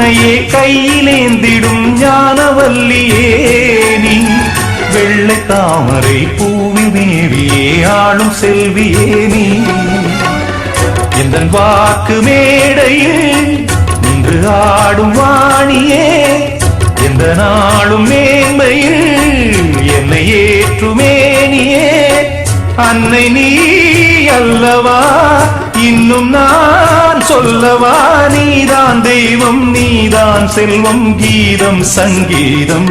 என்னையே கையிலேந்திடும் ஞானவல்லியே நீ வெள்ளை தாமரை பூவி மேவியே ஆளும் செல்வியே நீ எந்தன் வாக்கு மேடையில் நின்று ஆடும் வாணியே எந்த நாளும் மேன்மையில் என்னை ஏற்றுமேனியே அன்னை நீ அல்லவா இன்னும் நான் சொல்லவா நீதான் தெய்வம் நீதான் செல்வம் கீதம் சங்கீதம்